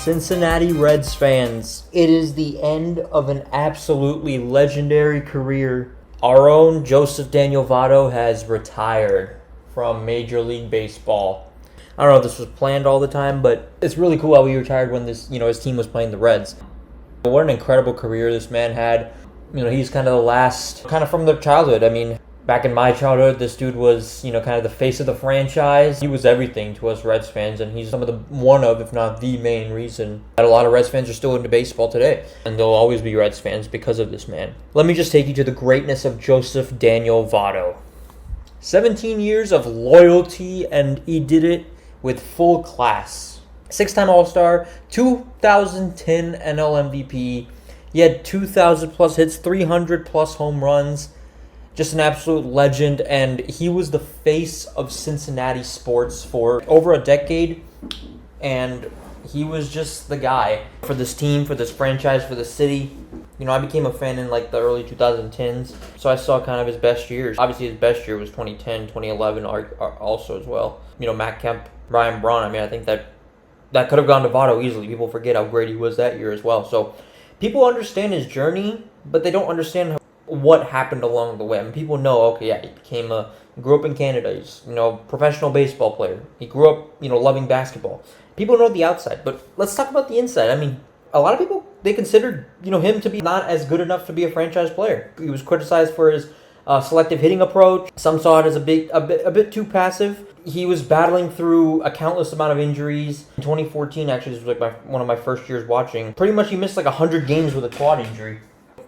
Cincinnati Reds fans, it is the end of an absolutely legendary career. Our own Joseph Daniel Votto has retired from Major League Baseball. I don't know if this was planned all the time, but it's really cool how he retired when his team was playing the Reds. What an incredible career this man had. He's kind of the last, kind of from their childhood. Back in my childhood, this dude was, kind of the face of the franchise. He was everything to us Reds fans, and he's one of, if not the main reason that a lot of Reds fans are still into baseball today. And they'll always be Reds fans because of this man. Let me just take you to the greatness of Joseph Daniel Votto. 17 years of loyalty, and he did it with full class. 6-time All-Star, 2010 NL MVP. He had 2,000 plus hits, 300 plus home runs. Just an absolute legend, and he was the face of Cincinnati sports for over a decade, and he was just the guy for this team, for this franchise, for the city. I became a fan in the early 2010s, so I saw kind of his best years. Obviously, his best year was 2010, 2011 also as well. Matt Kemp, Ryan Braun, I think that could have gone to Votto easily. People forget how great he was that year as well. So people understand his journey, but they don't understand what happened along the way. People know, he grew up in Canada. He's, professional baseball player. He grew up, loving basketball. People know the outside, but let's talk about the inside. A lot of people, they considered, him to be not as good enough to be a franchise player. He was criticized for his selective hitting approach. Some saw it as a bit too passive. He was battling through a countless amount of injuries. In 2014, actually, this was one of my first years watching. Pretty much he missed 100 games with a quad injury.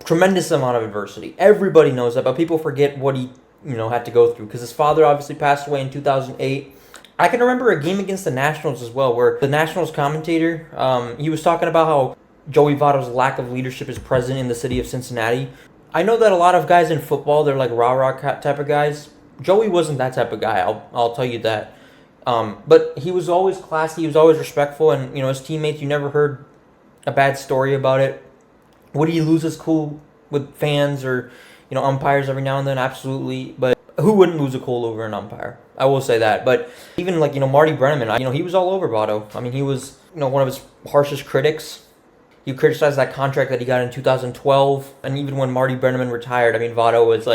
Tremendous amount of adversity. Everybody knows that, but people forget what he, had to go through, because his father obviously passed away in 2008. I can remember a game against the Nationals as well, where the Nationals commentator, he was talking about how Joey Votto's lack of leadership is present in the city of Cincinnati. I know that a lot of guys in football, they're rah-rah type of guys. Joey wasn't that type of guy, I'll tell you that. But he was always classy, he was always respectful, and, his teammates, you never heard a bad story about it. Would he lose his cool with fans or, umpires every now and then? Absolutely. But who wouldn't lose a cool over an umpire? I will say that. But even Marty Brennaman, he was all over Votto. He was, one of his harshest critics. He criticized that contract that he got in 2012. And even when Marty Brennaman retired, Votto was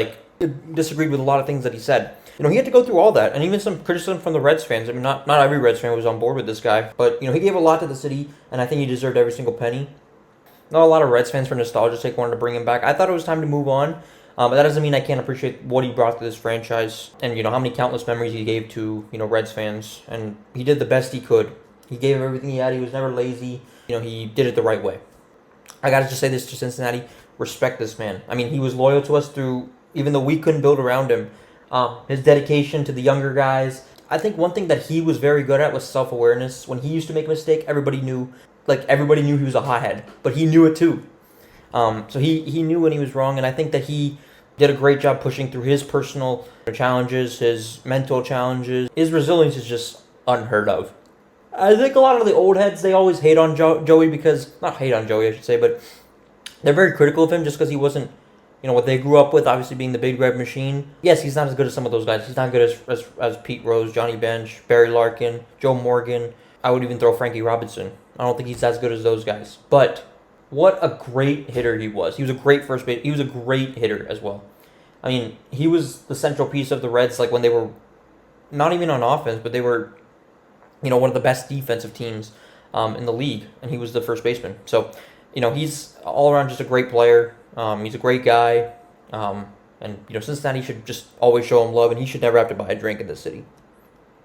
disagreed with a lot of things that he said. He had to go through all that, and even some criticism from the Reds fans. Not every Reds fan was on board with this guy, but, he gave a lot to the city, and I think he deserved every single penny. Not a lot of Reds fans, for nostalgia's sake, wanted to bring him back. I thought it was time to move on, but that doesn't mean I can't appreciate what he brought to this franchise and, how many countless memories he gave to, Reds fans. And he did the best he could. He gave everything he had. He was never lazy. He did it the right way. I got to just say this to Cincinnati. Respect this man. He was loyal to us through, even though we couldn't build around him. His dedication to the younger guys. I think one thing that he was very good at was self-awareness. When he used to make a mistake, everybody knew he was a hothead, but he knew it too. So he knew when he was wrong, and I think that he did a great job pushing through his personal challenges, his mental challenges. His resilience is just unheard of. I think a lot of the old heads, they always hate on Joey not hate on Joey, I should say, but they're very critical of him just because he wasn't, what they grew up with, obviously being the big red machine. Yes, he's not as good as some of those guys. He's not good as Pete Rose, Johnny Bench, Barry Larkin, Joe Morgan. I would even throw Frankie Robinson. I don't think he's as good as those guys. But what a great hitter he was. He was a great first base. He was a great hitter as well. He was the central piece of the Reds, when they were not even on offense, but they were, one of the best defensive teams in the league, and he was the first baseman. So, he's all around just a great player. He's a great guy. And Cincinnati should just always show him love, and he should never have to buy a drink in this city.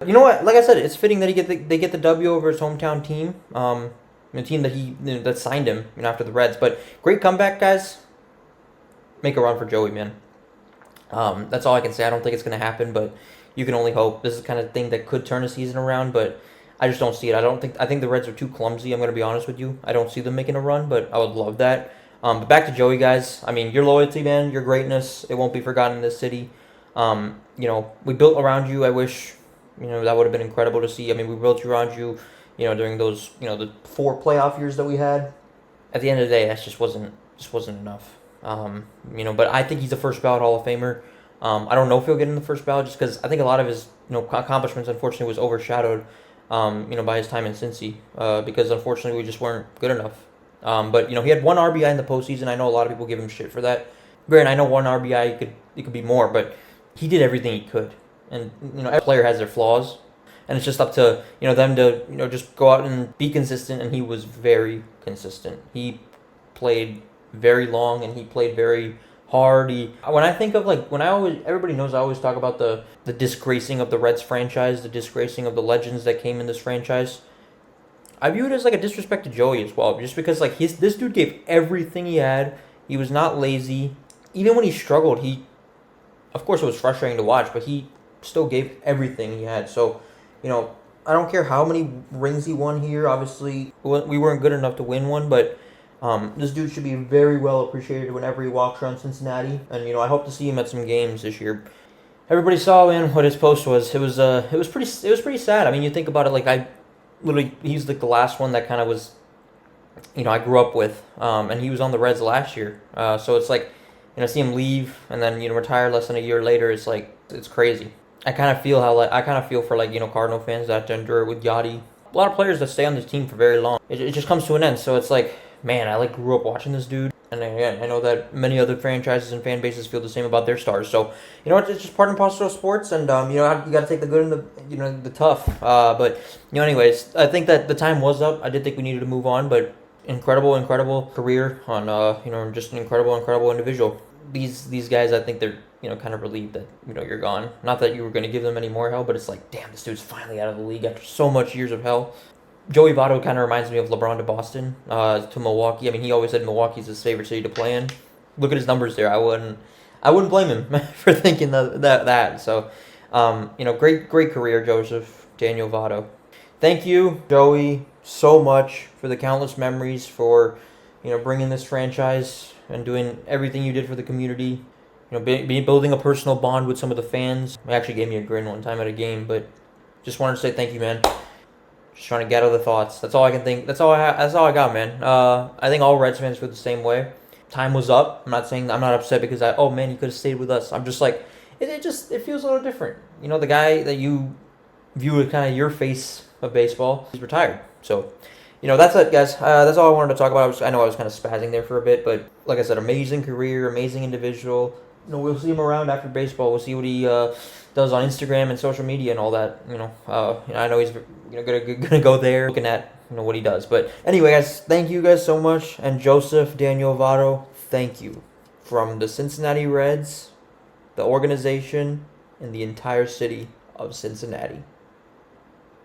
You know what? Like I said, it's fitting that they get the W over his hometown team, the team that that signed him after the Reds. But great comeback, guys. Make a run for Joey, man. That's all I can say. I don't think it's going to happen, but you can only hope. This is the kind of thing that could turn a season around, but I just don't see it. I think the Reds are too clumsy. I'm going to be honest with you. I don't see them making a run, but I would love that. But back to Joey, guys. Your loyalty, man, your greatness, it won't be forgotten in this city. We built around you. I wish. That would have been incredible to see. We built around you, during those, the 4 playoff years that we had. At the end of the day, that just wasn't enough. But I think he's a first ballot Hall of Famer. I don't know if he'll get in the first ballot just because I think a lot of his, accomplishments, unfortunately, was overshadowed by his time in Cincy, because unfortunately we just weren't good enough. But he had one RBI in the postseason. I know a lot of people give him shit for that. Granted, I know one RBI it could be more, but he did everything he could. And every player has their flaws, and it's just up to them to just go out and be consistent. And he was very consistent. He played very long, and he played very hard. When I think of everybody knows I always talk about the disgracing of the Reds franchise, the disgracing of the legends that came in this franchise. I view it as like a disrespect to Joey as well, just because this dude gave everything he had. He was not lazy. Even when he struggled, of course it was frustrating to watch, but he still gave everything he had. So, I don't care how many rings he won here. Obviously, we weren't good enough to win one, but this dude should be very well appreciated whenever he walks around Cincinnati. And I hope to see him at some games this year. Everybody saw, man, what his post was. It was pretty sad. I mean, you think about it, he's like the last one that kind of was, I grew up with, and he was on the Reds last year. So it's like, see him leave and then retire less than a year later. It's like, it's crazy. I kind of feel for Cardinal fans that have to endure it with Yachty. A lot of players that stay on this team for very long. It just comes to an end. So it's like, man, I grew up watching this dude, and again, I know that many other franchises and fan bases feel the same about their stars. So it's just part and parcel of sports, and you got to take the good and the tough. But anyways, I think that the time was up. I did think we needed to move on, but incredible career on just an incredible individual. These guys, I think they're kind of relieved that you're gone. Not that you were going to give them any more hell, but it's like, damn, this dude's finally out of the league after so much years of hell. Joey Votto kind of reminds me of LeBron to Boston, to Milwaukee. I mean, he always said Milwaukee's his favorite city to play in. Look at his numbers there. I wouldn't blame him for thinking that. So, great career, Joseph Daniel Votto. Thank you, Joey, so much for the countless memories, for bringing this franchise and doing everything you did for the community. Building a personal bond with some of the fans. He actually gave me a grin one time at a game, but just wanted to say thank you, man. Just trying to gather the thoughts. That's all I can think. That's all I got, man. I think all Reds fans feel the same way. Time was up. I'm not upset because he could have stayed with us. I'm just like, it feels a little different. The guy that you view as kind of your face of baseball, he's retired. So, that's it, guys. That's all I wanted to talk about. I know I was kind of spazzing there for a bit, but like I said, amazing career, amazing individual. We'll see him around after baseball. We'll see what he does on Instagram and social media and all that. I know he's gonna go there, looking at what he does. But anyway, guys, thank you guys so much. And Joseph Daniel Votto, thank you from the Cincinnati Reds, the organization, and the entire city of Cincinnati.